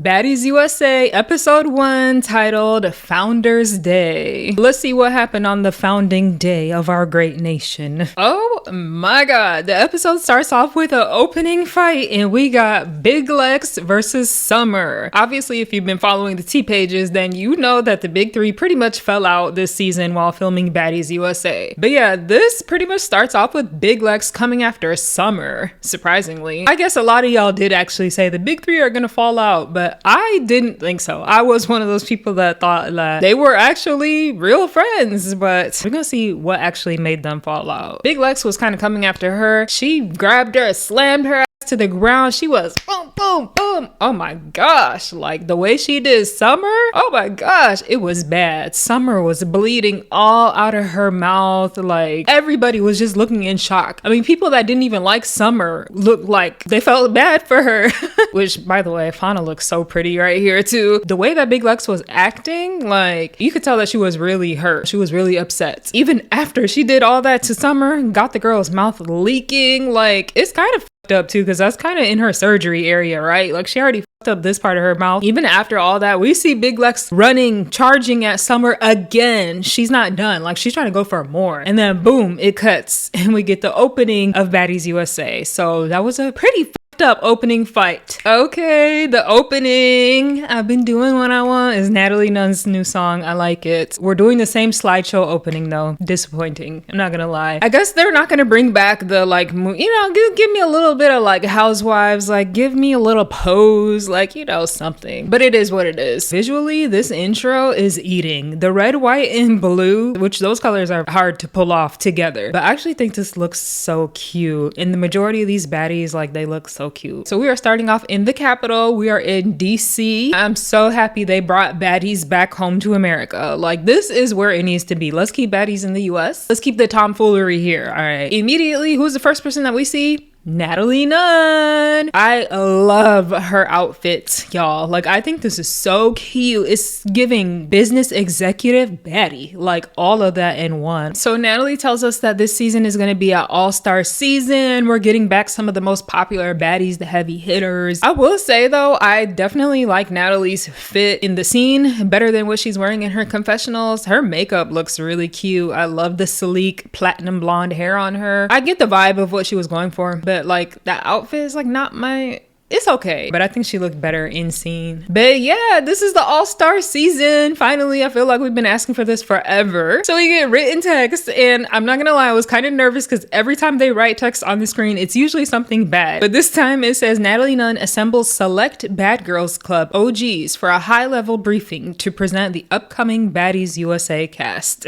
Baddies USA episode 1 titled Founders Day. Let's see what happened on the founding day of our great nation. Oh my god, the episode starts off with an opening fight and we got Big Lex versus Summer. Obviously, if you've been following the T pages, then you know that the big three pretty much fell out this season while filming Baddies USA. But yeah, this pretty much starts off with Big Lex coming after Summer, surprisingly. I guess a lot of y'all did actually say the big three are gonna fall out, but I didn't think so. I was one of those people that thought that they were actually real friends, but we're gonna see what actually made them fall out. Big Lex was kind of coming after her. She grabbed her, slammed her to the ground. She was boom, boom, boom. Oh my gosh, like the way she did Summer, oh my gosh, it was bad. Summer was bleeding all out of her mouth. Like everybody was just looking in shock. I mean, people that didn't even like Summer looked like they felt bad for her. Which, by the way, Fauna looks so pretty right here too. The way that Big Lex was acting, like you could tell that she was really hurt. She was really upset. Even after she did all that to Summer, got the girl's mouth leaking, like it's kind of up too, because that's kind of in her surgery area, right? Like she already fucked up this part of her mouth. Even after all that, we see Big Lex running, charging at Summer again. She's not done. Like she's trying to go for more. And then boom, it cuts and we get the opening of Baddies USA. So that was a pretty up opening fight. Okay, the opening, I've been doing what I want, is Natalie Nunn's new song. I like it. We're doing the same slideshow opening though. Disappointing, I'm not gonna lie. I guess they're not gonna bring back the like, you know, give me a little bit of like Housewives, like give me a little pose, like, you know, something. But it is what it is. Visually, this intro is eating. The red, white, and blue, which those colors are hard to pull off together. But I actually think this looks so cute. And the majority of these baddies, like they look so cute. So we are starting off in the capital. We are in DC. I'm so happy they brought baddies back home to America. Like this is where it needs to be. Let's keep baddies in the US. Let's keep the tomfoolery here. All right. Immediately, who's the first person that we see? Natalie Nunn. I love her outfit, y'all. Like I think this is so cute. It's giving business executive baddie, like all of that in one. So Natalie tells us that this season is going to be an all-star season. We're getting back some of the most popular baddies, the heavy hitters. I will say though, I definitely like Natalie's fit in the scene better than what she's wearing in her confessionals. Her makeup looks really cute. I love the sleek platinum blonde hair on her. I get the vibe of what she was going for, but like that outfit is like not my, it's okay, but I think she looked better in scene. But yeah, this is the all-star season. Finally, I feel like we've been asking for this forever. So we get written text, and I'm not gonna lie, I was kind of nervous because every time they write text on the screen, it's usually something bad. But this time it says Natalie Nunn assembles select Bad Girls Club OGs for a high-level briefing to present the upcoming Baddies USA cast.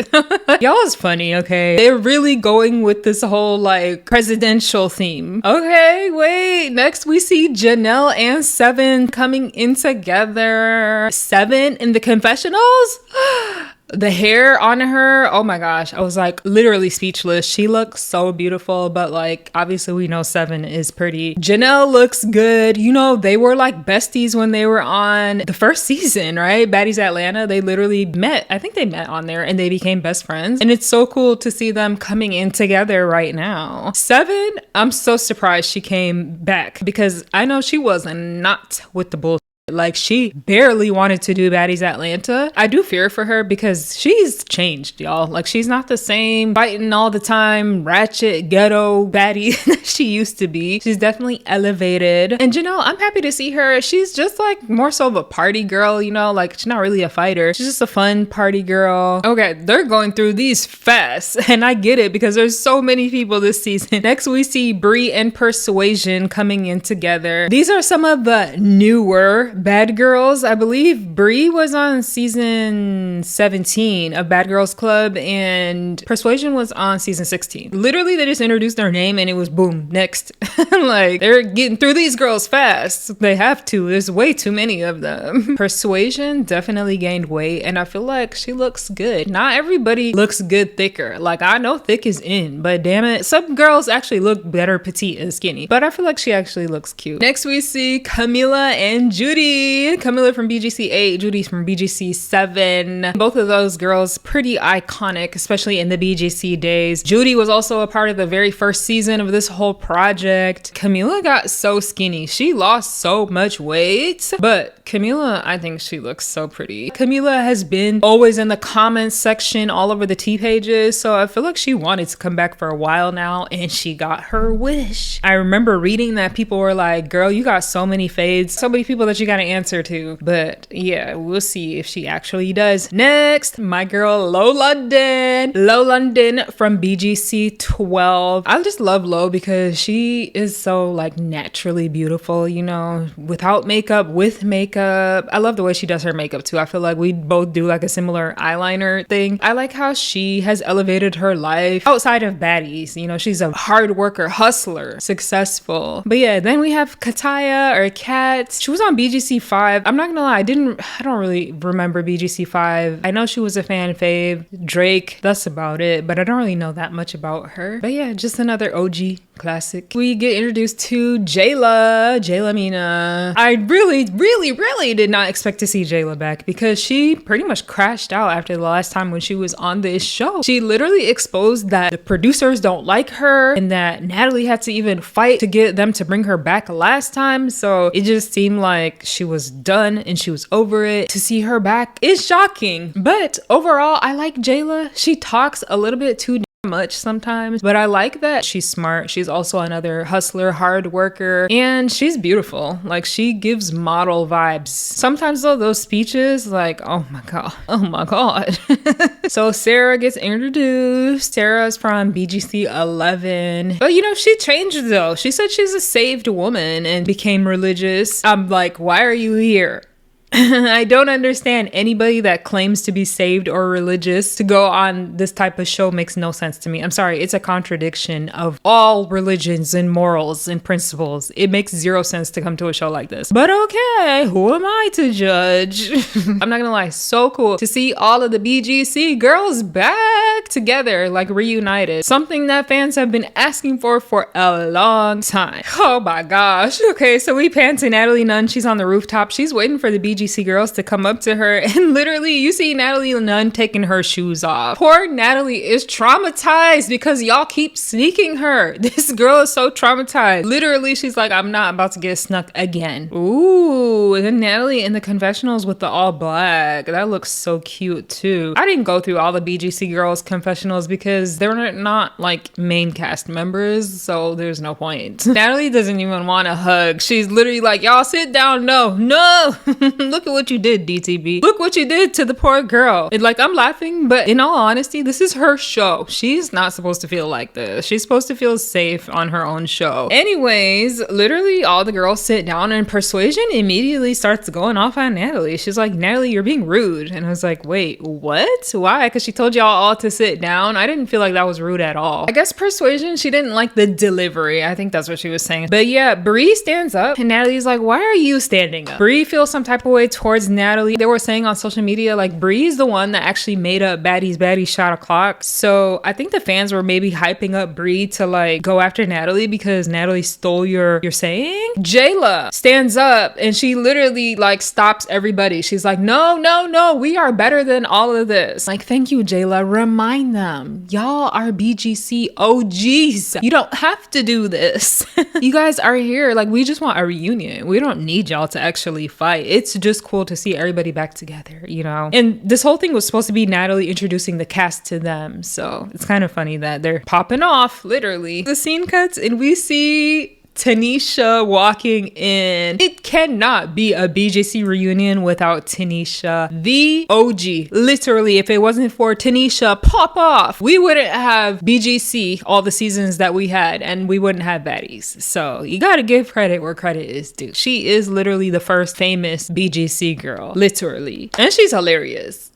Y'all is funny, okay? They're really going with this whole like presidential theme. Okay, wait. Next we see Janelle and Seven coming in together. Seven in the confessionals? The hair on her, oh my gosh, I was like literally speechless. She looks so beautiful, but like obviously we know Seven is pretty. Janelle looks good. You know, they were like besties when they were on the first season, right? Baddies Atlanta. They literally met. I think they met on there and they became best friends. And it's so cool to see them coming in together right now. Seven, I'm so surprised she came back because I know she was not with the bullshit. Like she barely wanted to do Baddies Atlanta. I do fear for her because she's changed, y'all. Like she's not the same fighting all the time, ratchet, ghetto baddie that she used to be. She's definitely elevated. And Janelle, I'm happy to see her. She's just like more so of a party girl, you know, like she's not really a fighter. She's just a fun party girl. Okay, they're going through these fast and I get it because there's so many people this season. Next we see Bree and Persuasion coming in together. These are some of the newer Bad Girls. I believe Bree was on season 17 of Bad Girls Club and Persuasion was on season 16. Literally, they just introduced their name and it was boom, next. Like, they're getting through these girls fast. They have to. There's way too many of them. Persuasion definitely gained weight and I feel like she looks good. Not everybody looks good thicker. Like, I know thick is in, but damn it, some girls actually look better petite and skinny. But I feel like she actually looks cute. Next, we see Camila and Judy. Camilla from BGC 8, Judy's from BGC 7. Both of those girls pretty iconic, especially in the BGC days. Judy was also a part of the very first season of this whole project. Camilla got so skinny. She lost so much weight, but Camilla, I think she looks so pretty. Camilla has been always in the comments section all over the T pages, so I feel like she wanted to come back for a while now, and she got her wish. I remember reading that people were like, girl, you got so many fades, so many people that you gotta answer to. But yeah, we'll see if she actually does. Next, my girl Lo London. Lo London from BGC 12. I just love Lo because she is so like naturally beautiful, you know, without makeup, with makeup. I love the way she does her makeup too. I feel like we both do like a similar eyeliner thing. I like how she has elevated her life outside of baddies. You know, she's a hard worker, hustler, successful. But yeah, then we have Kataya or Kat. She was on BGC 5. I'm not gonna lie, I don't really remember BGC 5. I know she was a fan fave. Drake, that's about it, but I don't really know that much about her. But yeah, just another OG classic. We get introduced to Jayla Mina. I really did not expect to see Jayla back because she pretty much crashed out after the last time when she was on this show. She literally exposed that the producers don't like her and that Natalie had to even fight to get them to bring her back last time. So it just seemed like she was done and she was over it. To see her back is shocking. But overall, I like Jayla. She talks a little bit too much sometimes, but I like that she's smart. She's also another hustler, hard worker, and she's beautiful. Like, she gives model vibes. Sometimes though, those speeches, like, oh my god. So Sarah gets introduced. Sarah's from BGC 11, but you know, she changed though. She said she's a saved woman and became religious. I'm like, why are you here? I don't understand. Anybody that claims to be saved or religious to go on this type of show makes no sense to me. I'm sorry, it's a contradiction of all religions and morals and principles. It makes zero sense to come to a show like this. But okay, who am I to judge? I'm not gonna lie, so cool to see all of the BGC girls back together, like reunited. Something that fans have been asking for a long time. Oh my gosh. Okay, so we pan to Natalie Nunn. She's on the rooftop. She's waiting for the BGC girls to come up to her, and literally you see Natalie Nunn taking her shoes off. Poor Natalie is traumatized because y'all keep sneaking her. This girl is so traumatized. Literally, she's like, I'm not about to get snuck again. Ooh, and then Natalie in the confessionals with the all black. That looks so cute too. I didn't go through all the BGC girls confessionals because they're not like main cast members, so there's no point. Natalie doesn't even want a hug. She's literally like, y'all sit down. No. Look at what you did, DTB. Look what you did to the poor girl. And like, I'm laughing, but in all honesty, this is her show. She's not supposed to feel like this. She's supposed to feel safe on her own show. Anyways, literally all the girls sit down and Persuasion immediately starts going off on Natalie. She's like, Natalie, you're being rude. And I was like, wait, what? Why? Because she told y'all all to sit down. I didn't feel like that was rude at all. I guess Persuasion, she didn't like the delivery. I think that's what she was saying. But yeah, Bree stands up and Natalie's like, why are you standing up? Bree feels some type of way towards Natalie. They were saying on social media like Bree's the one that actually made up Baddie shot o'clock. So I think the fans were maybe hyping up Bree to like go after Natalie because Natalie stole your saying. Jayla stands up and she literally like stops everybody. She's like, no, we are better than all of this. Like, thank you, Jayla. Remind them, y'all are BGC OGs. You don't have to do this. You guys are here. Like, we just want a reunion. We don't need y'all to actually fight. It's just cool to see everybody back together, you know? And this whole thing was supposed to be Natalie introducing the cast to them. So it's kind of funny that they're popping off, literally. The scene cuts and we see Tanisha walking in. It cannot be a BGC reunion without Tanisha, the OG. Literally, if it wasn't for Tanisha pop off, we wouldn't have BGC all the seasons that we had, and we wouldn't have Baddies. So you gotta give credit where credit is due. She is literally the first famous BGC girl, literally. And she's hilarious.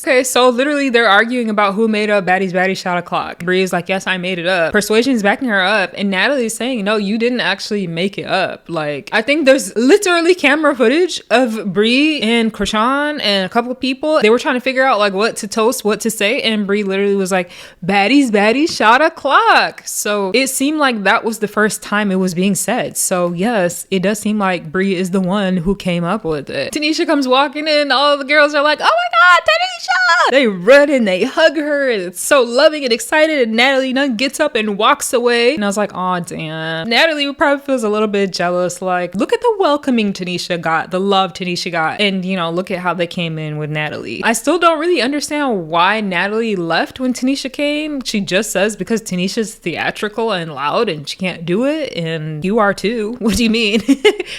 Okay, so literally they're arguing about who made up Baddie shot o'clock. Bree is like, yes, I made it up. Persuasion's backing her up, and Natalie's saying saying, no, you didn't actually make it up. Like, I think there's literally camera footage of Brie and Krishan and a couple of people. They were trying to figure out like what to toast, what to say, and Brie literally was like, baddies, shot o'clock. So it seemed like that was the first time it was being said. So yes, it does seem like Brie is the one who came up with it. Tanisha comes walking in, all the girls are like, oh my god, Tanisha! They run and they hug her, and it's so loving and excited, and Natalie Nunn gets up and walks away. And I was like, oh damn. Natalie probably feels a little bit jealous, like, look at the welcoming Tanisha got, the love Tanisha got, and you know, look at how they came in with Natalie. I still don't really understand why Natalie left when Tanisha came. She just says because Tanisha's theatrical and loud and she can't do it, and you are too. What do you mean?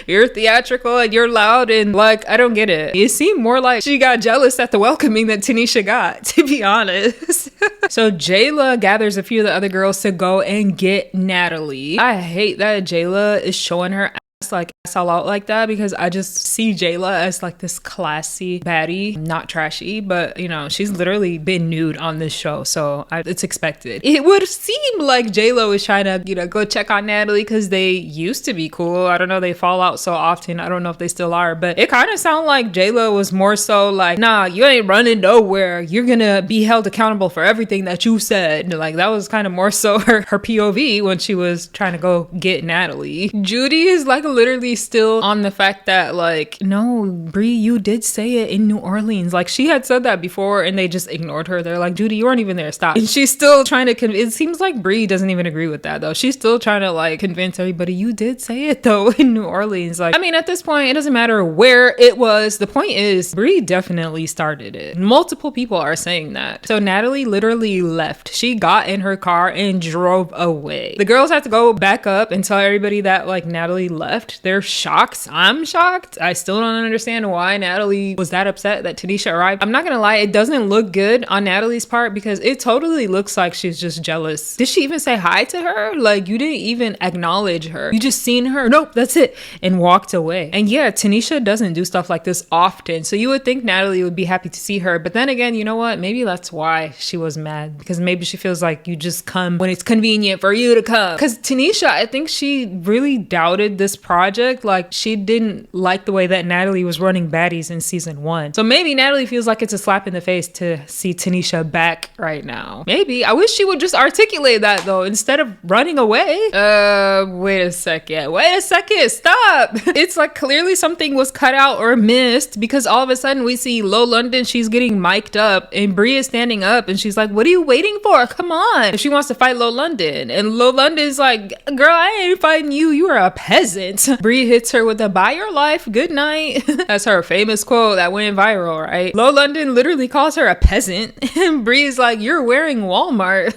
You're theatrical and you're loud, and like, I don't get it. It seemed more like she got jealous at the welcoming that Tanisha got, to be honest. So Jayla gathers a few of the other girls to go and get Natalie. I hate that Jayla is showing her like ass all out like that, because I just see Jayla as like this classy baddie, not trashy, but you know, she's literally been nude on this show, so it's expected. It would seem like Jayla was trying to, you know, go check on Natalie because they used to be cool. I don't know, they fall out so often. I don't know if they still are, but it kind of sounded like Jayla was more so like, nah, you ain't running nowhere. You're gonna be held accountable for everything that you said. Like, that was kind of more so her POV when she was trying to go get Natalie. Judy is like literally still on the fact that like, no, Brie, you did say it in New Orleans. Like, she had said that before and they just ignored her. They're like, Judy, you weren't even there, stop. And she's still trying to it seems like Brie doesn't even agree with that though. She's still trying to like convince everybody, you did say it though in New Orleans. Like, I mean, at this point it doesn't matter where it was. The point is Brie definitely started it. Multiple people are saying that. So Natalie literally left. She got in her car and drove away. The girls had to go back up and tell everybody that like Natalie left. They're shocked. I'm shocked. I still don't understand why Natalie was that upset that Tanisha arrived. I'm not gonna lie, it doesn't look good on Natalie's part because it totally looks like she's just jealous. Did she even say hi to her? Like, you didn't even acknowledge her. You just seen her, nope, that's it, and walked away. And yeah, Tanisha doesn't do stuff like this often, so you would think Natalie would be happy to see her. But then again, you know what? Maybe that's why she was mad, because maybe she feels like you just come when it's convenient for you to come. Because Tanisha, I think she really doubted this project. Like, she didn't like the way that Natalie was running Baddies in season 1. So maybe Natalie feels like it's a slap in the face to see Tanisha back right now. Maybe. I wish she would just articulate that though, instead of running away. Wait a second, stop. It's like clearly something was cut out or missed, because all of a sudden we see Low London, she's getting mic'd up and Brie is standing up and she's like, what are you waiting for? Come on. She wants to fight Low London, and Low London's like, girl, I ain't fighting you. You are a peasant. Brie hits her with a "buy your life, good night." That's her famous quote that went viral, right? Low London literally calls her a peasant, and Brie's like, you're wearing Walmart.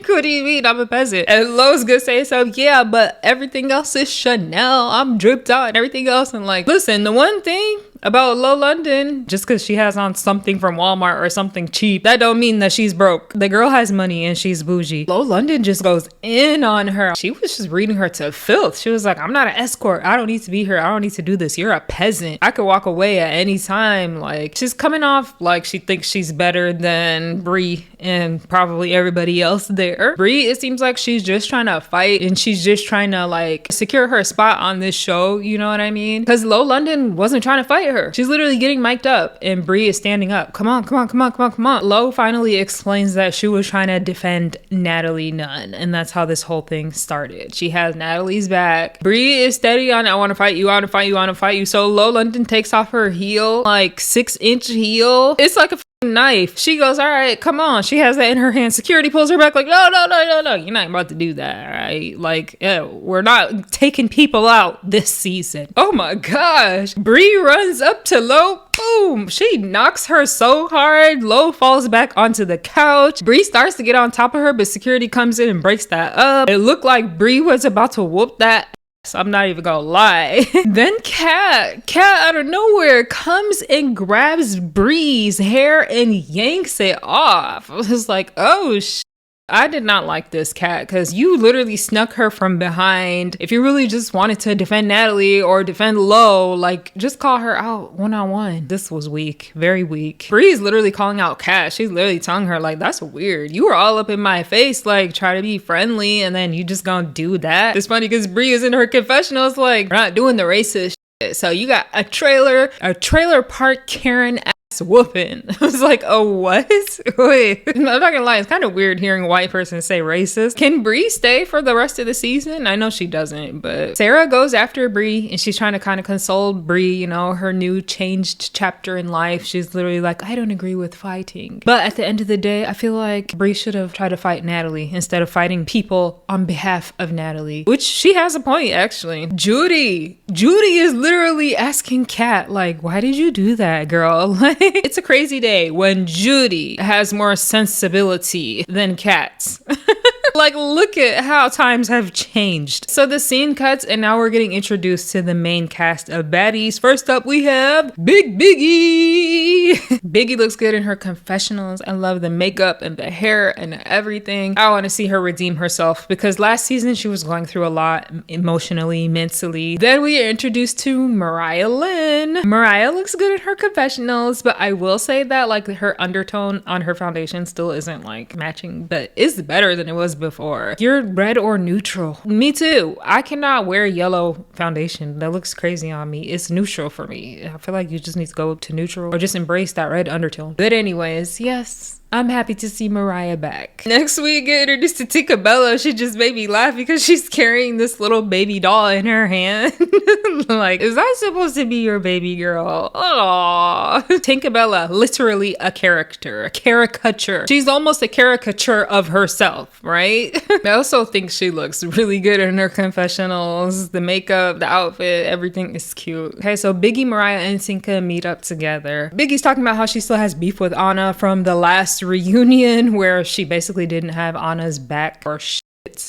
What do you mean I'm a peasant? And Low's gonna say, so yeah, but everything else is Chanel. I'm dripped out and everything else. And like, listen, the one thing about Low London, just because she has on something from Walmart or something cheap, that don't mean that she's broke. The girl has money and she's bougie. Low London just goes in on her. She was just reading her to filth. She was like, I'm not an escort. I don't need to be here. I don't need to do this. You're a peasant. I could walk away at any time. Like, she's coming off like she thinks she's better than Brie and probably everybody else there. Brie, it seems like she's just trying to fight and she's just trying to like secure her spot on this show. You know what I mean? Because Low London wasn't trying to fight her. She's literally getting mic'd up and Brie is standing up. Come on. Low finally explains that she was trying to defend Natalie Nunn, and that's how this whole thing started. She has Natalie's back. Brie is steady on, I want to fight you. So Low London takes off her heel, like 6-inch heel. It's like a knife. She goes, all right, come on. She has that in her hand. Security pulls her back like, no, you're not about to do that, right? Like, we're not taking people out this season. Oh my gosh. Brie runs up to Low. Boom. She knocks her so hard. Low falls back onto the couch. Brie starts to get on top of her, but security comes in and breaks that up. It looked like Brie was about to whoop that. So I'm not even gonna lie. Then Kat out of nowhere comes and grabs Brie's hair and yanks it off. I was like, oh I did not like this cat because you literally snuck her from behind. If you really just wanted to defend Natalie or defend Lo, like just call her out one-on-one. This was weak, very weak. Bree's literally calling out Kat. She's literally telling her like, that's weird. You were all up in my face, like try to be friendly and then you just gonna do that. It's funny because Bree is in her confessionals like, we're not doing the racist shit. So you got a trailer park Karen whooping. I was like, oh, what? Wait, I'm not gonna lie, it's kind of weird hearing a white person say racist. Can Bree stay for the rest of the season? I know she doesn't, but Sarah goes after Bree and she's trying to kind of console Bree, you know, her new changed chapter in life. She's literally like, I don't agree with fighting. But at the end of the day, I feel like Bree should have tried to fight Natalie instead of fighting people on behalf of Natalie, which she has a point, actually. Judy is literally asking Kat, like, why did you do that, girl? Like, it's a crazy day when Judy has more sensibility than Kat. Like, look at how times have changed. So the scene cuts and now we're getting introduced to the main cast of baddies. First up, we have Biggie. Biggie looks good in her confessionals. I love the makeup and the hair and everything. I want to see her redeem herself because last season she was going through a lot emotionally, mentally. Then we are introduced to Mariah Lynn. Mariah looks good in her confessionals, but I will say that like her undertone on her foundation still isn't like matching, but is better than it was before. You're red or neutral. Me too. I cannot wear yellow foundation. That looks crazy on me. It's neutral for me. I feel like you just need to go to neutral or just embrace that red undertone. But anyways, yes, I'm happy to see Mariah back. Next we get introduced to Tinka. She just made me laugh because she's carrying this little baby doll in her hand. Like, is that supposed to be your baby girl? Aww. Tinka, literally a character, a caricature. She's almost a caricature of herself, right? I also think she looks really good in her confessionals. The makeup, the outfit, everything is cute. Okay, so Biggie, Mariah, and Tinka meet up together. Biggie's talking about how she still has beef with Anna from the last reunion where she basically didn't have Anna's back or shit.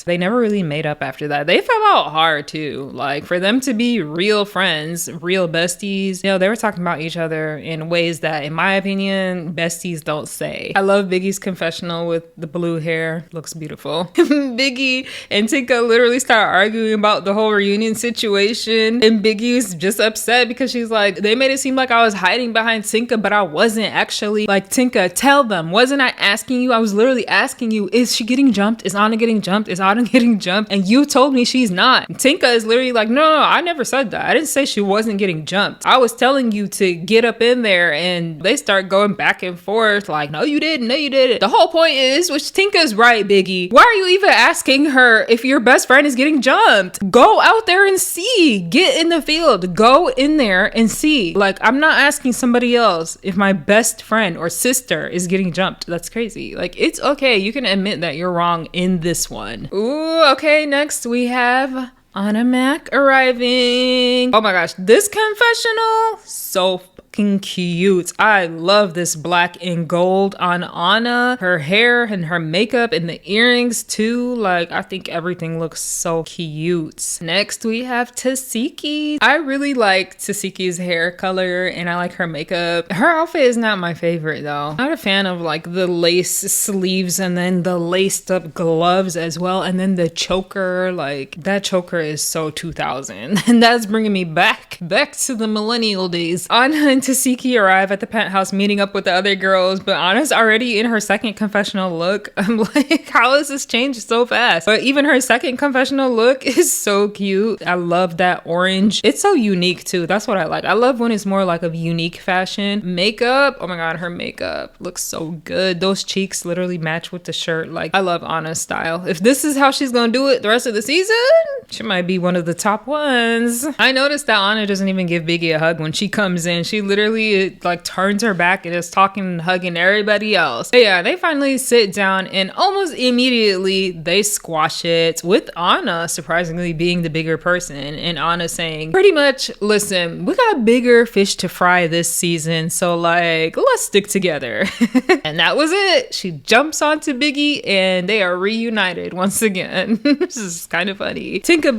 They never really made up after that. They fell out hard too. Like, for them to be real friends, real besties, you know, they were talking about each other in ways that, in my opinion, besties don't say. I love Biggie's confessional with the blue hair. Looks beautiful. Biggie and Tinka literally start arguing about the whole reunion situation, and Biggie's just upset because she's like, they made it seem like I was hiding behind Tinka, but I wasn't actually. Like, Tinka, tell them, wasn't I asking you? I was literally asking you, is she getting jumped? Is Anna getting jumped? Is Anna getting jumped? And you told me she's not. Tinka is literally like, no, I never said that. I didn't say she wasn't getting jumped. I was telling you to get up in there, and they start going back and forth like, no, you didn't. No, you didn't. The whole point is, which Tinka's right, Biggie, why are you even asking her if your best friend is getting jumped? Go out there and see. Get in the field. Go in there and see. Like, I'm not asking somebody else if my best friend or sister is getting jumped. That's crazy. Like, it's okay. You can admit that you're wrong in this one. Ooh, okay, next we have Anna Mac arriving. Oh my gosh, this confessional, so fucking cute. I love this black and gold on Anna. Her hair and her makeup and the earrings too. Like, I think everything looks so cute. Next we have Tiki. I really like Tiki's hair color and I like her makeup. Her outfit is not my favorite though. I'm not a fan of like the lace sleeves and then the laced up gloves as well, and then the choker. Like, that choker is so 2000 and that's bringing me back to the millennial days. Anna and Tiki arrive at the penthouse meeting up with the other girls, but Anna's already in her second confessional look. I'm like, how has this changed so fast? But even her second confessional look is so cute. I love that orange. It's so unique too. That's what I like. I love when it's more like a unique fashion. Makeup, oh my god, her makeup looks so good. Those cheeks literally match with the shirt. Like, I love Anna's style. If this is how she's gonna do it the rest of the season, she might be one of the top ones. I noticed that Anna doesn't even give Biggie a hug when she comes in. She literally like turns her back and is talking and hugging everybody else. But yeah, they finally sit down and almost immediately they squash it with Anna surprisingly being the bigger person, and Anna saying pretty much, listen, we got bigger fish to fry this season, so like, let's stick together. And that was it. She jumps onto Biggie and they are reunited once again. This is kind of funny. Tinka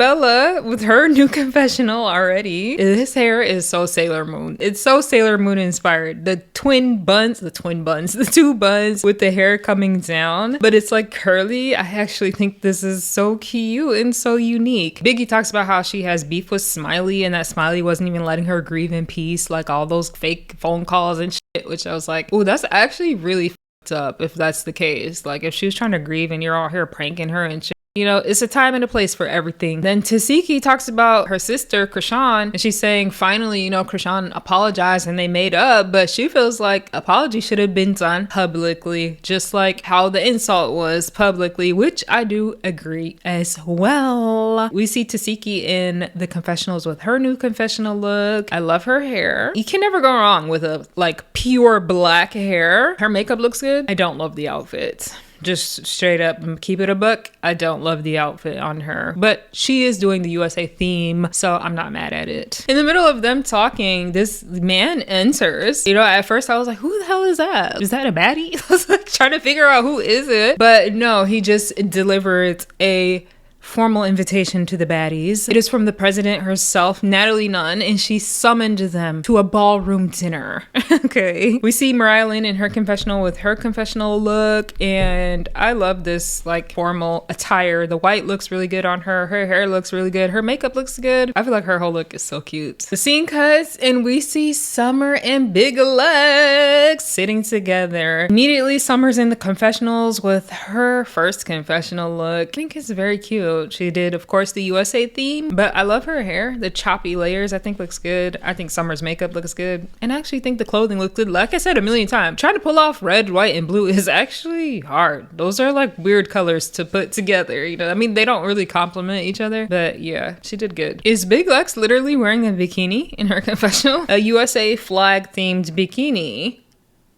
with her new confessional already. This hair is so Sailor Moon. It's so Sailor Moon inspired. The two buns with the hair coming down, but it's like curly. I actually think this is so cute and so unique. Biggie talks about how she has beef with Smiley and that Smiley wasn't even letting her grieve in peace, like all those fake phone calls and shit, which I was like, oh, that's actually really fucked up if that's the case. Like if she was trying to grieve and you're all here pranking her and shit. You know, it's a time and a place for everything. Then Tiki talks about her sister, Krishan, and she's saying, finally, you know, Krishan apologized and they made up, but she feels like apology should have been done publicly, just like how the insult was publicly, which I do agree as well. We see Tiki in the confessionals with her new confessional look. I love her hair. You can never go wrong with a like pure black hair. Her makeup looks good. I don't love the outfit. Just straight up keep it a buck. I don't love the outfit on her, but she is doing the USA theme, so I'm not mad at it. In the middle of them talking, this man enters. You know, at first I was like, who the hell is that? Is that a baddie? I was like trying to figure out who is it, but no, he just delivered a formal invitation to the baddies. It is from the president herself, Natalie Nunn, and she summoned them to a ballroom dinner. Okay. We see Mariah Lynn in her confessional with her confessional look, and I love this like formal attire. The white looks really good on her. Her hair looks really good. Her makeup looks good. I feel like her whole look is so cute. The scene cuts and we see Summer and Big Legs sitting together. Immediately, Summer's in the confessionals with her first confessional look. I think it's very cute. She did, of course, the USA theme, but I love her hair. The choppy layers, I think looks good. I think Summer's makeup looks good. And I actually think the clothing looks good. Like I said a million times, trying to pull off red, white, and blue is actually hard. Those are like weird colors to put together. You know, I mean, they don't really complement each other, but yeah, she did good. Is Big Lex literally wearing a bikini in her confessional? A USA flag themed bikini.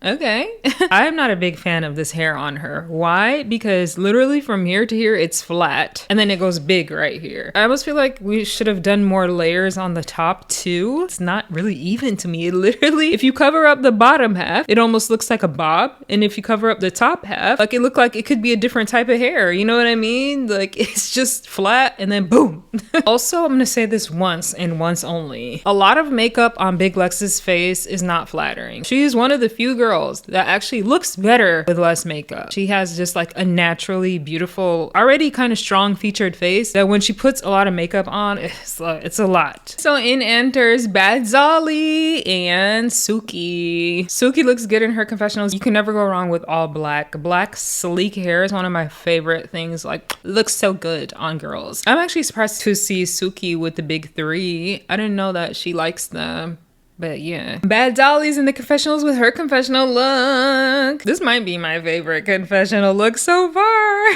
Okay. I am not a big fan of this hair on her. Why? Because literally from here to here, it's flat. And then it goes big right here. I almost feel like we should have done more layers on the top too. It's not really even to me. It literally, if you cover up the bottom half, it almost looks like a bob. And if you cover up the top half, like it looked like it could be a different type of hair. You know what I mean? Like it's just flat and then boom. Also, I'm going to say this once and once only. A lot of makeup on Big Lex's face is not flattering. She is one of the few girls that actually looks better with less makeup. She has just like a naturally beautiful, already kind of strong featured face that when she puts a lot of makeup on, it's a lot. So in enters Baddies and Suki. Suki looks good in her confessionals. You can never go wrong with all black. Black sleek hair is one of my favorite things. Like looks so good on girls. I'm actually surprised to see Suki with the big three. I didn't know that she likes them. But yeah. Baddies in the confessionals with her confessional look. This might be my favorite confessional look so far.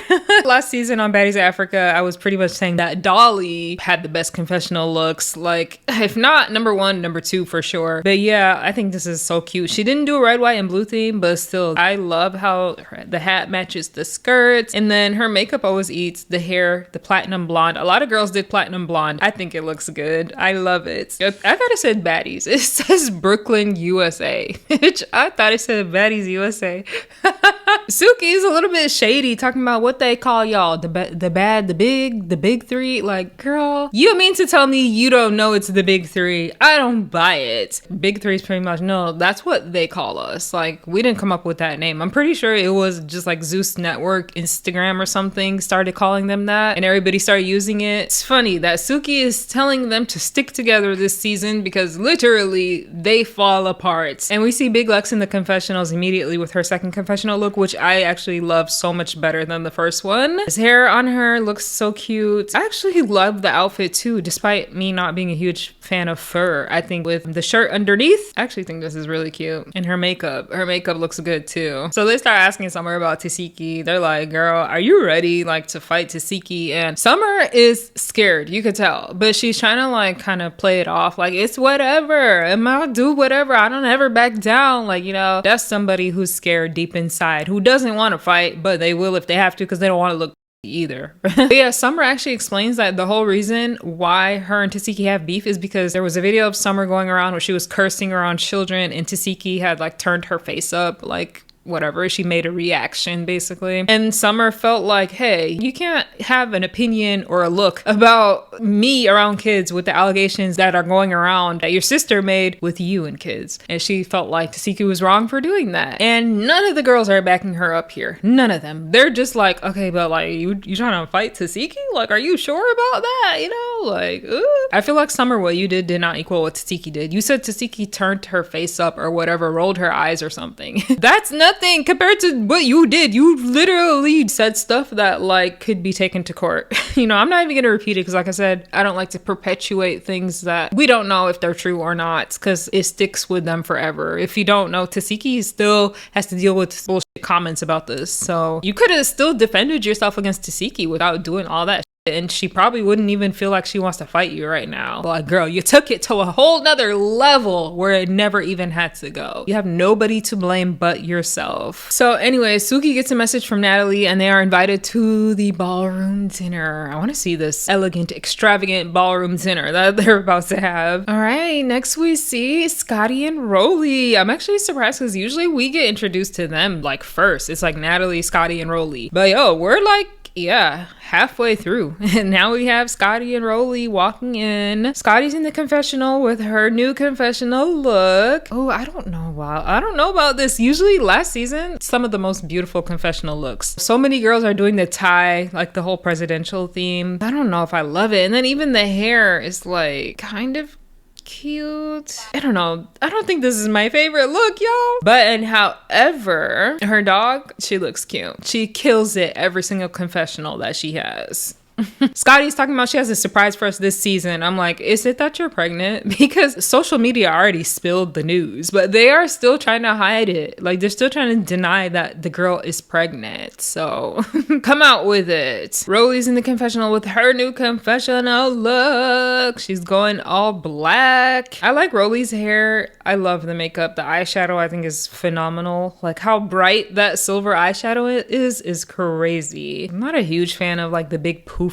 Last season on Baddies Africa, I was pretty much saying that Dolly had the best confessional looks. Like, if not number one, number two for sure. But yeah, I think this is so cute. She didn't do a red, white, and blue theme, but still, I love how the hat matches the skirts. And then her makeup always eats the hair, the platinum blonde. A lot of girls did platinum blonde. I think it looks good. I love it. I thought it said Baddies. It says Brooklyn, USA, which I thought it said Baddies USA. Suki's a little bit shady, talking about what they call y'all, the big three. Like, girl, you mean to tell me you don't know it's the big three? I don't buy it. Big three is pretty much, no, that's what they call us. Like, we didn't come up with that name. I'm pretty sure it was just like Zeus Network, Instagram or something started calling them that, and everybody started using it. It's funny that Suki is telling them to stick together this season because literally they fall apart. And we see Big Lex in the confessionals immediately with her second confessional look, which I actually love so much better than the first one. His hair on her looks so cute. I actually love the outfit too, despite me not being a huge fan of fur. I think with the shirt underneath, I actually think this is really cute. And her makeup looks good too. So they start asking Summer about Tiki. They're like, girl, are you ready like to fight Tiki? And Summer is scared, you could tell, but she's trying to like kind of play it off like it's whatever. I'll do whatever. I don't ever back down. Like, you know, that's somebody who's scared deep inside, who doesn't want to fight, but they will if they have to because they don't want to look either. But yeah, Summer actually explains that the whole reason why her and Tiki have beef is because there was a video of Summer going around where she was cursing around children and Tiki had like turned her face up like whatever. She made a reaction basically. And Summer felt like, hey, you can't have an opinion or a look about me around kids with the allegations that are going around that your sister made with you and kids. And she felt like Tiki was wrong for doing that. And none of the girls are backing her up here. None of them. They're just like, okay, but like you trying to fight Tiki? Like, are you sure about that? You know, like, ooh. I feel like Summer, what you did not equal what Tiki did. You said Tiki turned her face up or whatever, rolled her eyes or something. That's nothing compared to what you did. You literally said stuff that like could be taken to court. You know, I'm not even gonna repeat it because like I said, I don't like to perpetuate things that we don't know if they're true or not because it sticks with them forever. If you don't know, Tiki still has to deal with bullshit comments about this. So you could have still defended yourself against Tiki without doing all that. And she probably wouldn't even feel like she wants to fight you right now. Like, girl, you took it to a whole nother level where it never even had to go. You have nobody to blame but yourself. So anyway, Suki gets a message from Natalie and they are invited to the ballroom dinner. I want to see this elegant, extravagant ballroom dinner that they're about to have. All right, next we see Scotty and Rollie. I'm actually surprised because usually we get introduced to them like first. It's like Natalie, Scotty, and Rollie. But yo, we're like, yeah, halfway through. And now we have Scotty and Rollie walking in. Scotty's in the confessional with her new confessional look. Oh, I don't know. Wow. I don't know about this. Usually last season, some of the most beautiful confessional looks. So many girls are doing the tie, like the whole presidential theme. I don't know if I love it. And then even the hair is like kind of cute. I don't know. I don't think this is my favorite look, y'all. But and however, her dog, she looks cute. She kills it every single confessional that she has. Scotty's talking about she has a surprise for us this season. I'm like, is it that you're pregnant? Because social media already spilled the news, but they are still trying to hide it. Like, they're still trying to deny that the girl is pregnant. So come out with it. Rollie's in the confessional with her new confessional look. She's going all black. I like Rollie's hair. I love the makeup. The eyeshadow I think is phenomenal. Like how bright that silver eyeshadow is crazy. I'm not a huge fan of like the big poofy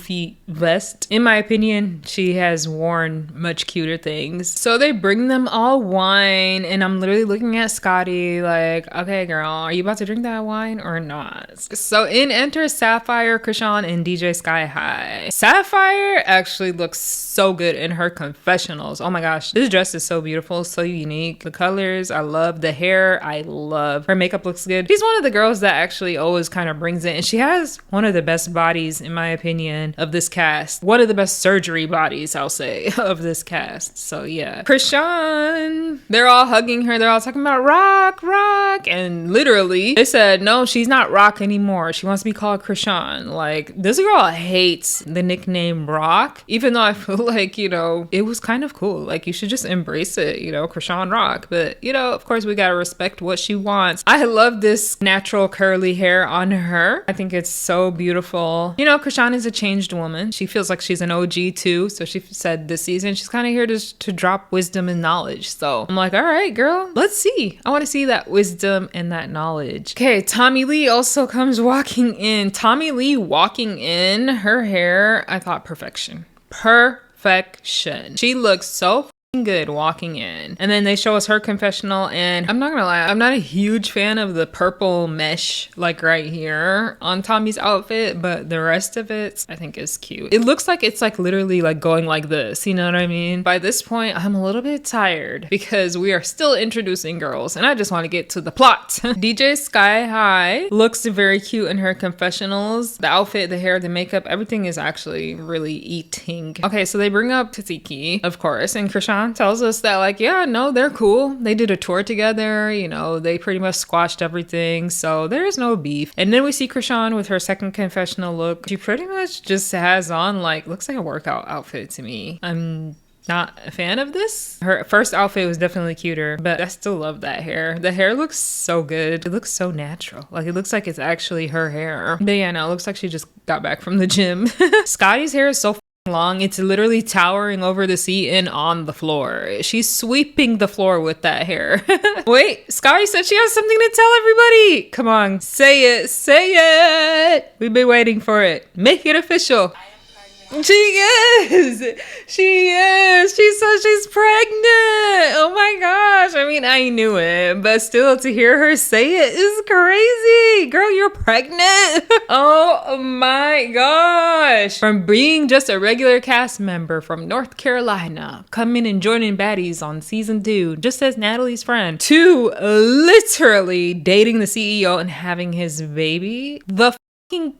vest. In my opinion, she has worn much cuter things. So they bring them all wine and I'm literally looking at Scotty like, okay girl, are you about to drink that wine or not? So in enters Sapphire, Krishan, and DJ Sky High. Sapphire actually looks so good in her confessionals. Oh my gosh, this dress is so beautiful, so unique. The colors, I love. The hair, I love. Her makeup looks good. She's one of the girls that actually always kind of brings it, and she has one of the best bodies in my opinion of this cast. One of the best surgery bodies, I'll say, of this cast. So yeah. Krishan, they're all hugging her. They're all talking about rock, rock. And literally they said, no, she's not rock anymore. She wants to be called Krishan. Like, this girl hates the nickname rock, even though I feel like, you know, it was kind of cool. Like, you should just embrace it, you know, Krishan rock. But, you know, of course we gotta respect what she wants. I love this natural curly hair on her. I think it's so beautiful. You know, Krishan is a changed woman. She feels like she's an OG too. So she said this season she's kind of here to drop wisdom and knowledge. So I'm like, all right, girl, let's see. I want to see that wisdom and that knowledge. Okay, Tommy Lee also comes walking in. Tommy Lee walking in, her hair, I thought perfection. Perfection. She looks so good walking in. And then they show us her confessional, and I'm not gonna lie, I'm not a huge fan of the purple mesh like right here on Tommy's outfit, but the rest of it I think is cute. It looks like it's like literally like going like this, you know what I mean? By this point I'm a little bit tired because we are still introducing girls and I just want to get to the plot. DJ Sky High looks very cute in her confessionals. The outfit, the hair, the makeup, everything is actually really eating. Okay, so they bring up Tiki, of course, and Krishan tells us that like, yeah, no, they're cool. They did a tour together, you know, they pretty much squashed everything, so there is no beef. And then we see Krishan with her second confessional look. She pretty much just has on like, looks like a workout outfit to me. I'm not a fan of this. Her first outfit was definitely cuter, but I still love that hair. The hair looks so good. It looks so natural. Like, it looks like it's actually her hair. But yeah, no, it looks like she just got back from the gym. Scotty's hair is so long. It's literally towering over the seat and on the floor. She's sweeping the floor with that hair. Wait, Scotty said she has something to tell everybody. Come on, say it, say it. We've been waiting for it. Make it official. I am pregnant She is. She is. She says she's pregnant. Oh my gosh. I mean, I knew it, but still to hear her say it is crazy. Girl, you're pregnant. Oh my gosh. From being just a regular cast member from North Carolina, coming and joining Baddies on season 2, just as Natalie's friend, to literally dating the CEO and having his baby. The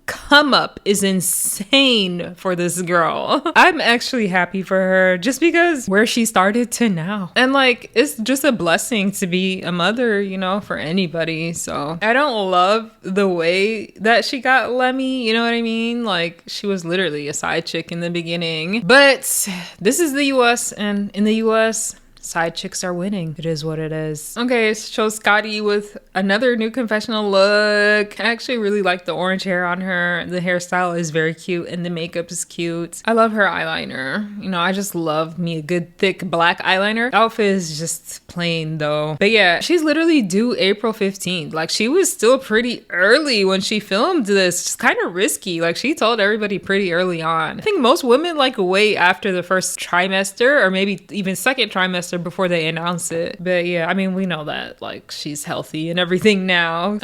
come up is insane for this girl. I'm actually happy for her just because where she started to now. And like, it's just a blessing to be a mother, you know, for anybody. So I don't love the way that she got Lemmy, you know what I mean? Like, she was literally a side chick in the beginning. But this is the US, and in the US, side chicks are winning. It is what it is. Okay, it shows Scotty with another new confessional look. I actually really like the orange hair on her. The hairstyle is very cute and the makeup is cute. I love her eyeliner. You know, I just love me a good thick black eyeliner. Outfit is just plain though. But yeah, she's literally due April 15th. Like, she was still pretty early when she filmed this. It's kind of risky. Like, she told everybody pretty early on. I think most women like wait after the first trimester or maybe even second trimester before they announce it. But yeah, I mean, we know that like she's healthy and everything now.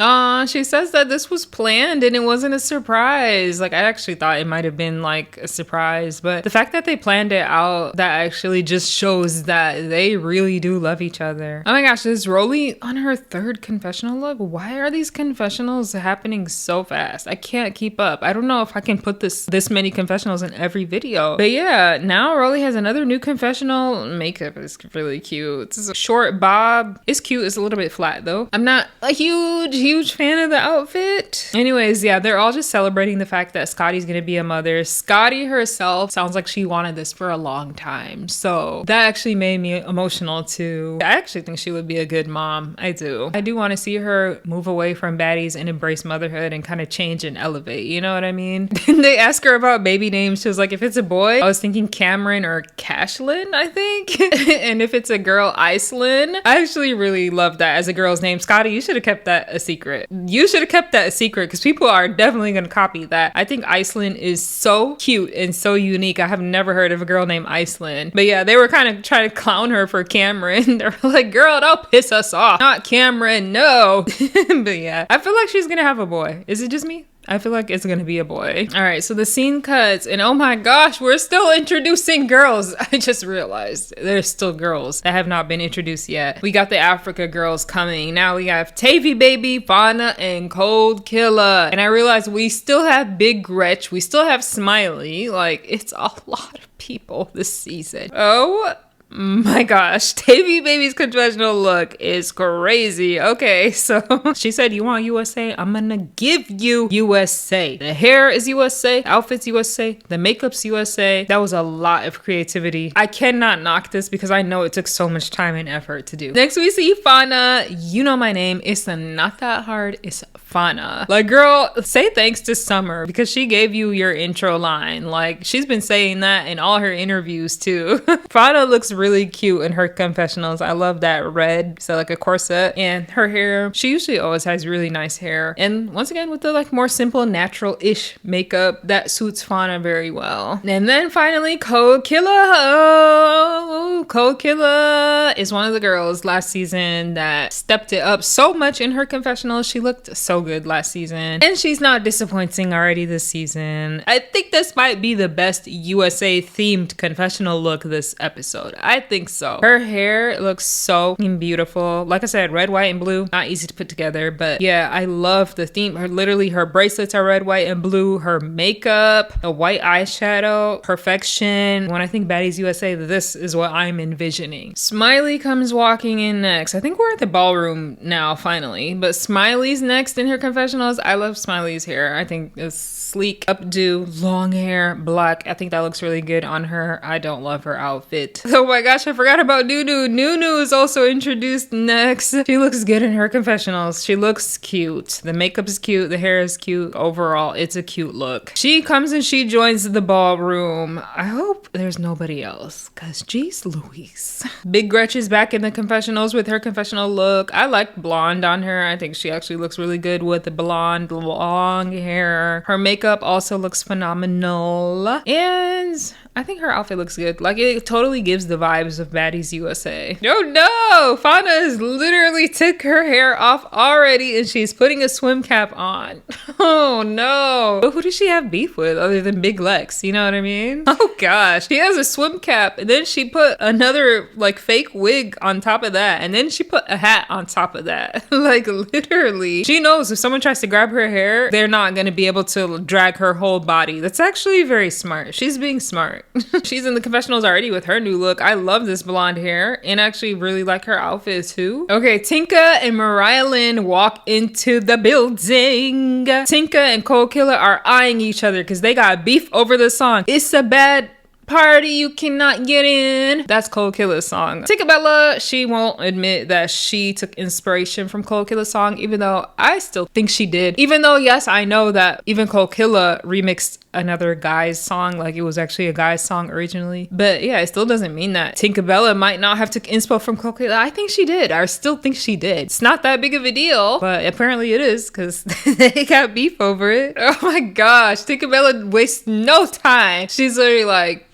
She says that this was planned and it wasn't a surprise. Like, I actually thought it might have been like a surprise, but the fact that they planned it out, that actually just shows that they really do love each other. Oh my gosh, is Rollie on her 3rd confessional look? Why are these confessionals happening so fast? I can't keep up. I don't know if I can put this many confessionals in every video. But yeah, now Rollie has another new confessional. Makeup is really cute. This is a short bob. It's cute. It's a little bit flat though. I'm not a huge fan of the outfit. Anyways, yeah, they're all just celebrating the fact that Scotty's gonna be a mother. Scotty herself sounds like she wanted this for a long time. So that actually made me emotional too. I actually think she would be a good mom. I do. I do want to see her move away from Baddies and embrace motherhood and kind of change and elevate. You know what I mean? They ask her about baby names. She was like, if it's a boy, I was thinking Cameron or Cashlyn, I think. And if it's a girl, Iceland. I actually really love that as a girl's name. Scotty, you should have kept that a secret. You should have kept that a secret because people are definitely going to copy that. I think Iceland is so cute and so unique. I have never heard of a girl named Iceland. But yeah, they were kind of trying to clown her for Cameron. They're like, girl, don't piss us off. Not Cameron, no. But yeah, I feel like she's going to have a boy. Is it just me? I feel like it's gonna be a boy. All right, so the scene cuts and oh my gosh, we're still introducing girls. I just realized there's still girls that have not been introduced yet. We got the Africa girls coming. Now we have Tavy Baby, Fauna, and Kold Killa. And I realized we still have Big Gretch. We still have Smiley. Like, it's a lot of people this season. Oh my gosh, Tavy Baby's confessional look is crazy. Okay, so she said, you want USA? I'm gonna give you USA. The hair is USA, outfits USA, the makeup's USA. That was a lot of creativity. I cannot knock this because I know it took so much time and effort to do. Next we see Fauna. You know my name. It's not that hard. It's Fauna. Like, girl, say thanks to Summer because she gave you your intro line. Like, she's been saying that in all her interviews too. Fauna looks really cute in her confessionals. I love that red, so like a corset, and her hair. She usually always has really nice hair. And once again, with the like more simple, natural-ish makeup that suits Fauna very well. And then finally, Kold Killa. Oh, Kold Killa is one of the girls last season that stepped it up so much in her confessionals. She looked so good last season, and she's not disappointing already this season. I think this might be the best USA themed confessional look this episode. I think so. Her hair looks so beautiful. Like I said, red, white, and blue. Not easy to put together, but yeah, I love the theme. Her bracelets are red, white, and blue. Her makeup, the white eyeshadow, perfection. When I think Baddies USA, this is what I'm envisioning. Smiley comes walking in next. I think we're at the ballroom now, finally. But Smiley's next in her confessionals. I love Smiley's hair. I think it's sleek, updo, long hair, black. I think that looks really good on her. I don't love her outfit. The my gosh, I forgot about Nunu. Nunu is also introduced next. She looks good in her confessionals. She looks cute. The makeup is cute. The hair is cute. Overall, it's a cute look. She comes and she joins the ballroom. I hope there's nobody else, cause geez Louise. Big Gretch is back in the confessionals with her confessional look. I like blonde on her. I think she actually looks really good with the blonde long hair. Her makeup also looks phenomenal. And I think her outfit looks good. Like, it totally gives the vibes of Baddies USA. Oh no! Fauna has literally took her hair off already and she's putting a swim cap on. Oh no. But who does she have beef with other than Big Lex? You know what I mean? Oh gosh. She has a swim cap and then she put another like fake wig on top of that. And then she put a hat on top of that. Like literally. She knows if someone tries to grab her hair, they're not going to be able to drag her whole body. That's actually very smart. She's being smart. She's in the confessionals already with her new look. I love this blonde hair and actually really like her outfit too. Okay, Tinka and Mariah Lynn walk into the building. Tinka and Kold Killa are eyeing each other because they got beef over the song. It's a bad party you cannot get in. That's Kold Killa's song. Tinkerbella, she won't admit that she took inspiration from Kold Killa's song, even though I still think she did. Even though, yes, I know that even Kold Killa remixed another guy's song, like it was actually a guy's song originally. But yeah, it still doesn't mean that Tinkerbella might not have took inspo from Kold Killa. I think she did. I still think she did. It's not that big of a deal, but apparently it is because they got beef over it. Oh my gosh, Tinkerbella wastes no time. She's literally like,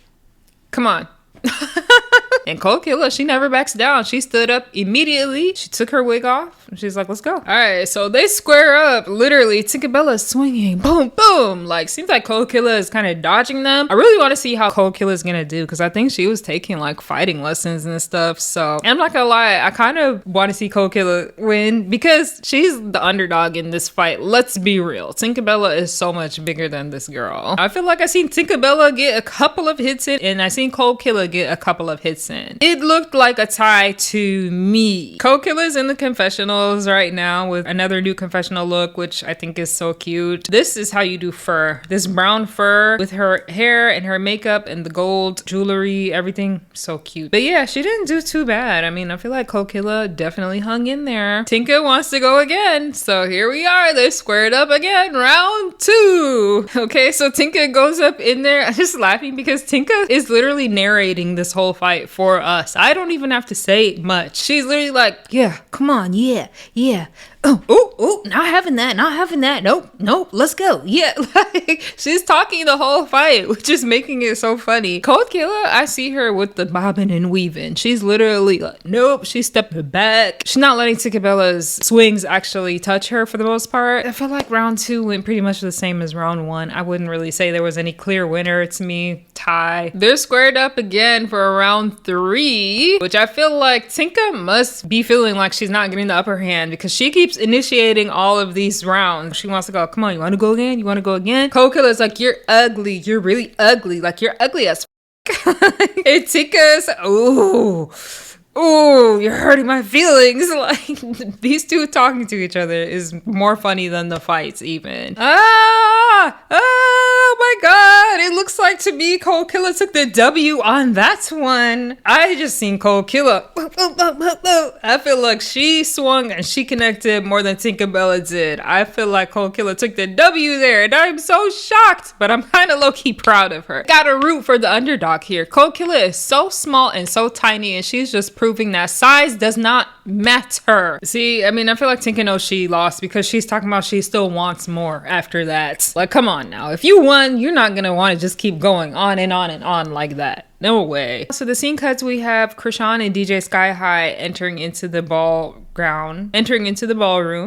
come on. And Kold Killa, she never backs down. She stood up immediately. She took her wig off. And she's like, let's go. All right, so they square up. Literally, Tinkerbella's swinging. Boom, boom. Like, seems like Kold Killa is kind of dodging them. I really want to see how Kold Killa is going to do because I think she was taking like fighting lessons and stuff. So, and I'm not going to lie. I kind of want to see Kold Killa win because she's the underdog in this fight. Let's be real. Tinkerbella is so much bigger than this girl. I feel like I seen Tinkerbella get a couple of hits in and I seen Kold Killa get a couple of hits in. It looked like a tie to me. Kold Killa's in the confessionals right now with another new confessional look, which I think is so cute. This is how you do fur. This brown fur with her hair and her makeup and the gold jewelry, everything. So cute. But yeah, she didn't do too bad. I mean, I feel like Kold Killa definitely hung in there. Tinka wants to go again. So here we are. They're squared up again. Round 2. Okay, so Tinka goes up in there. I'm just laughing because Tinka is literally narrating this whole fight for us. I don't even have to say much. She's literally like, yeah, come on, yeah. Oh, not having that. Nope, let's go. Yeah, like she's talking the whole fight, which is making it so funny. Kold Killa, I see her with the bobbing and weaving. She's literally like, nope, she's stepping back. She's not letting Tinkerbella's swings actually touch her for the most part. I feel like round 2 went pretty much the same as round 1. I wouldn't really say there was any clear winner. It's me, tie. They're squared up again for round 3, which I feel like Tinka must be feeling like she's not getting the upper hand because she keeps initiating all of these rounds. She wants to go, come on, you want to go again? You want to go again? Kold Killa's like, you're ugly. You're really ugly. Like, you're ugly as and Tinka's, ooh, you're hurting my feelings. Like, these two talking to each other is more funny than the fights even. Oh my god. It looks like to me Kold Killa took the W on that one. I just seen Kold Killa. I feel like she swung and she connected more than Tinkerbella did. I feel like Kold Killa took the W there and I'm so shocked, but I'm kind of low-key proud of her. Gotta root for the underdog here. Kold Killa is so small and so tiny and she's just proving that size does not matter. See, I mean, I feel like Tinka knows she lost because she's talking about she still wants more after that. Like, come on now. If you won, you're not gonna want to just keep going on and on and on like that. No way. So the scene cuts, we have Krishan and DJ Sky High entering into the ballroom,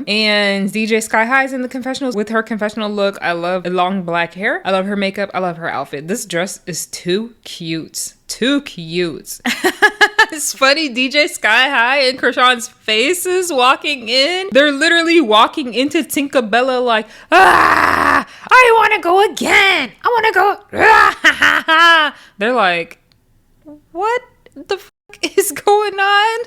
and DJ Sky High is in the confessionals with her confessional look. I love the long black hair. I love her makeup. I love her outfit. This dress is too cute. It's funny, DJ Sky High and Krishan's faces walking in. They're literally walking into Tinkerbella like, I want to go again. I want to go. They're like, what the fuck is going on?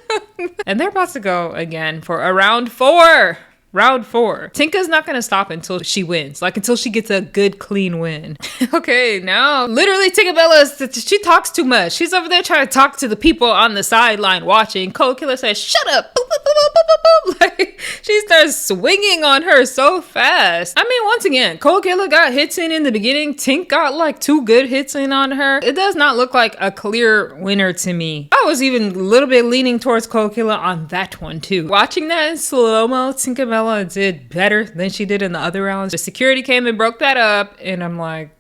And they're about to go again for a round 4. Round 4. Tinka's not gonna stop until she wins, like until she gets a good clean win. Okay, now literally Tinka, she talks too much. She's over there trying to talk to the people on the sideline watching. Kold Killa says, shut up. Boop, boop, boop, boop, boop, boop. Like, she starts swinging on her so fast. I mean, once again, Kold Killa got hits in the beginning. Tink got like 2 good hits in on her. It does not look like a clear winner to me. I was even a little bit leaning towards Kold Killa on that one too. Watching that in slow-mo, Tinka did better than she did in the other rounds. The security came and broke that up, and I'm like,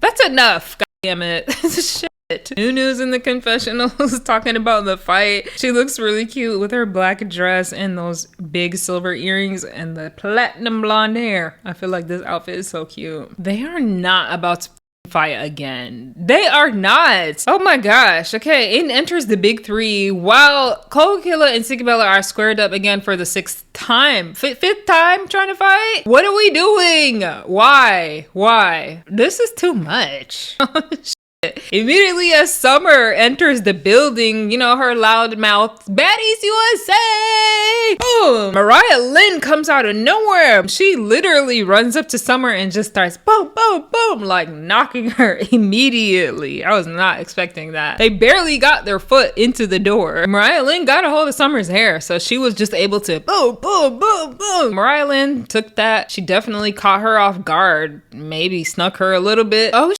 that's enough, god damn it. Shit. New news in the confessionals talking about the fight. She looks really cute with her black dress and those big silver earrings and the platinum blonde hair. I feel like this outfit is so cute. They are not about to fight again. They are not. Oh my gosh. Okay, in enters the big 3 while Kold Killa and Tinka are squared up again for the 6th time. 5th time trying to fight? What are we doing? Why? This is too much. Immediately as Summer enters the building, you know, her loud mouth, Baddies USA! Boom! Mariah Lynn comes out of nowhere. She literally runs up to Summer and just starts boom, boom, boom, like knocking her immediately. I was not expecting that. They barely got their foot into the door. Mariah Lynn got a hold of Summer's hair, so she was just able to boom, boom, boom, boom. Mariah Lynn took that. She definitely caught her off guard, maybe snuck her a little bit. Oh,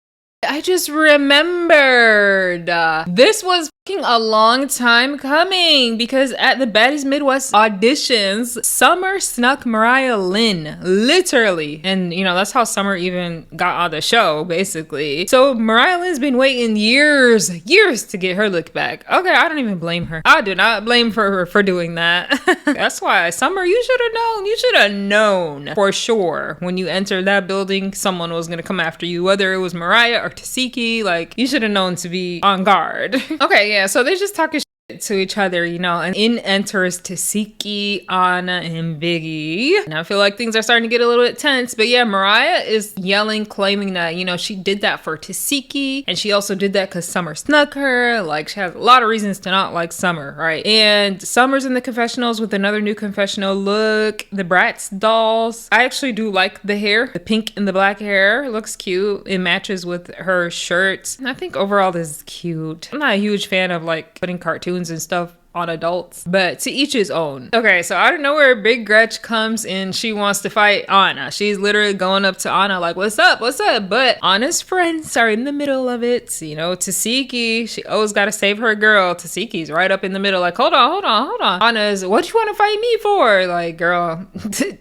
I just remembered. This was a long time coming because at the Baddies Midwest auditions, Summer snuck Mariah Lynn, literally. And you know, that's how Summer even got on the show, basically. So Mariah Lynn's been waiting years to get her look back. Okay, I don't even blame her. I do not blame her for doing that. That's why, Summer, you should have known. You should have known for sure when you entered that building, someone was gonna come after you, whether it was Mariah or Tiki. Like, you should have known to be on guard. Okay, yeah, so they just talking shit to each other, you know, and in enters Tiki, Anna, and Biggie. And I feel like things are starting to get a little bit tense, but yeah, Mariah is yelling, claiming that, you know, she did that for Tiki, and she also did that because Summer snuck her. Like, she has a lot of reasons to not like Summer, right? And Summer's in the confessionals with another new confessional look, the Bratz dolls. I actually do like the hair, the pink and the black hair. It looks cute. It matches with her shirt. And I think overall this is cute. I'm not a huge fan of like putting cartoons and stuff on adults, but to each his own. Okay, so out of nowhere, Big Gretch comes and she wants to fight Anna. She's literally going up to Anna like, what's up? But Anna's friends are in the middle of it. You know, Tiki, she always got to save her girl. Tiki's right up in the middle like, hold on. Anna's, what you want to fight me for? Like, girl,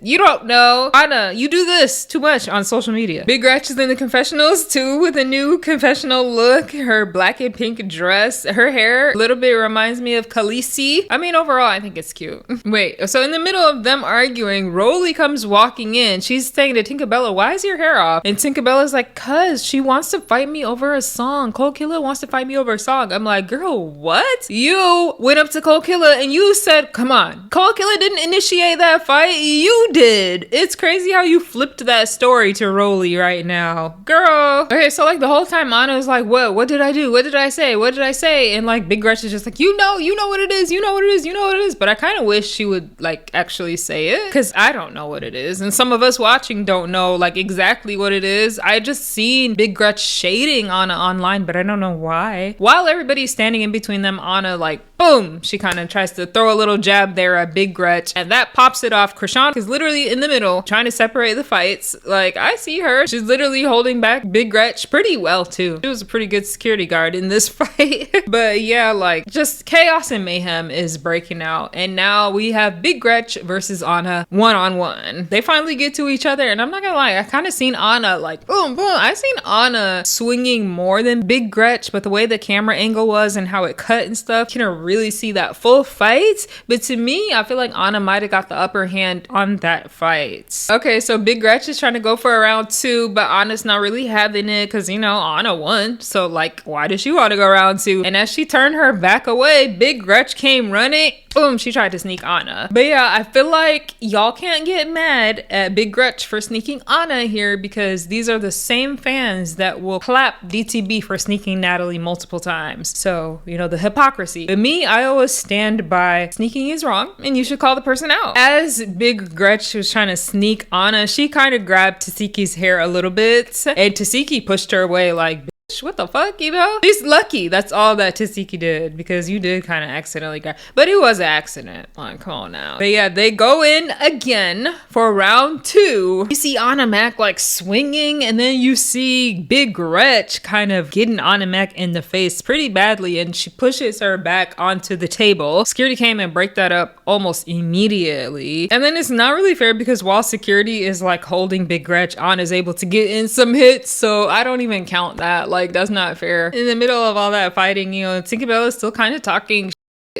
you don't know. Anna, you do this too much on social media. Big Gretch is in the confessionals too with a new confessional look. Her black and pink dress. Her hair a little bit reminds me of Khaleesi. I mean, overall, I think it's cute. Wait, so in the middle of them arguing, Rollie comes walking in. She's saying to Tinka, why is your hair off? And Tinka is like, cause she wants to fight me over a song. Kold Killa wants to fight me over a song. I'm like, girl, what? You went up to Kold Killa and you said, come on. Kold Killa didn't initiate that fight. You did. It's crazy how you flipped that story to Rollie right now. Girl. Okay, so like the whole time Anna was like, what did I do? What did I say? And like Big Gretch is just like, you know what it is. But I kind of wish she would like actually say it, because I don't know what it is, and some of us watching don't know like exactly what it is. I just seen Big Gretch shading Anna online, but I don't know why. While everybody's standing in between them, Anna like boom, she kind of tries to throw a little jab there at Big Gretch, and that pops it off. Krishan is literally in the middle trying to separate the fights. Like, I see her, she's literally holding back Big Gretch pretty well too. She was a pretty good security guard in this fight. But yeah, like just chaos and mayhem is breaking out, and now we have Big Gretch versus Anna one-on-one. They finally get to each other, and I'm not gonna lie, I kind of seen Anna like boom boom. I seen Anna swinging more than Big Gretch, but the way the camera angle was and how it cut and stuff, you can really see that full fight. But to me, I feel like Anna might have got the upper hand on that fight. Okay, so Big Gretch is trying to go for a round 2, but Anna's not really having it because, you know, Anna won, so like, why does she want to go round 2? And as she turned her back away, Big Gretch Gretch came running, boom, she tried to sneak Anna. But yeah, I feel like y'all can't get mad at Big Gretch for sneaking Anna here, because these are the same fans that will clap DTB for sneaking Natalie multiple times. So, you know, the hypocrisy. But me, I always stand by sneaking is wrong and you should call the person out. As Big Gretch was trying to sneak Anna, she kind of grabbed Tasiki's hair a little bit, and Tasiki pushed her away like, what the fuck, you know? She's lucky that's all that Tasiki did, because you did kind of accidentally grab, but it was an accident. Like, come on now. But yeah, they go in again for round 2. You see Anna Mac like swinging, and then you see Big Gretch kind of getting Anna Mac in the face pretty badly, and she pushes her back onto the table. Security came and break that up almost immediately. And then it's not really fair, because while security is like holding Big Gretch, Anna's able to get in some hits, so I don't even count that. Like, that's not fair. In the middle of all that fighting, you know, Tinka is still kind of talking.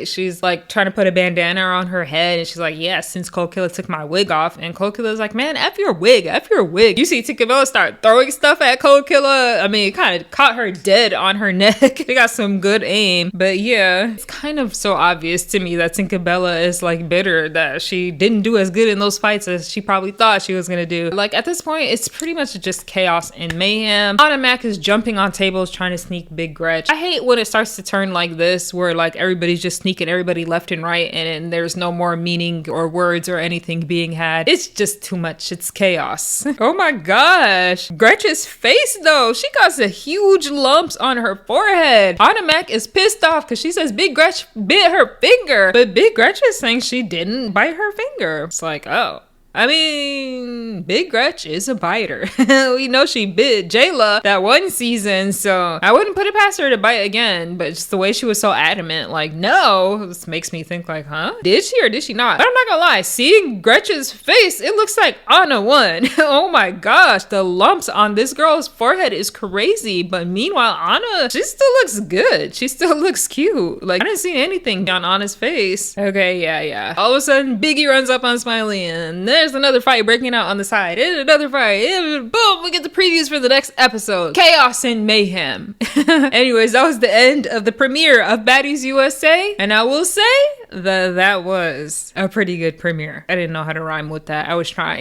She's like trying to put a bandana on her head, and she's like, yeah, since Kold Killa took my wig off. And Kold Killa's like, man, F your wig, F your wig. You see Tinka start throwing stuff at Kold Killa. I mean, it kind of caught her dead on her neck. She got some good aim. But yeah, it's kind of so obvious to me that Tinka is like bitter that she didn't do as good in those fights as she probably thought she was gonna do. Like, at this point, it's pretty much just chaos and mayhem. Anna Mac is jumping on tables trying to sneak Big Gretch. I hate when it starts to turn like this, where like everybody's just sneaking everybody left and right, and there's no more meaning or words or anything being had. It's just too much. It's chaos. Oh my gosh. Gretch's face though, she got some huge lumps on her forehead. Anna Mac is pissed off because she says Big Gretch bit her finger, but Big Gretch is saying she didn't bite her finger. It's like, oh, I mean, Big Gretch is a biter. We know she bit Jayla that one season, so I wouldn't put it past her to bite again, but just the way she was so adamant, like, no, this makes me think like, huh? Did she or did she not? But I'm not gonna lie, seeing Gretch's face, it looks like Anna won. Oh my gosh, the lumps on this girl's forehead is crazy, but meanwhile, Anna, she still looks good. She still looks cute. Like, I didn't see anything on Anna's face. Okay, yeah. All of a sudden, Biggie runs up on Smiley, and then there's another fight breaking out on the side, and another fight, and boom, we get the previews for the next episode. Chaos and mayhem. Anyways, that was the end of the premiere of Baddies USA, and I will say that was a pretty good premiere. I didn't know how to rhyme with that. I was trying.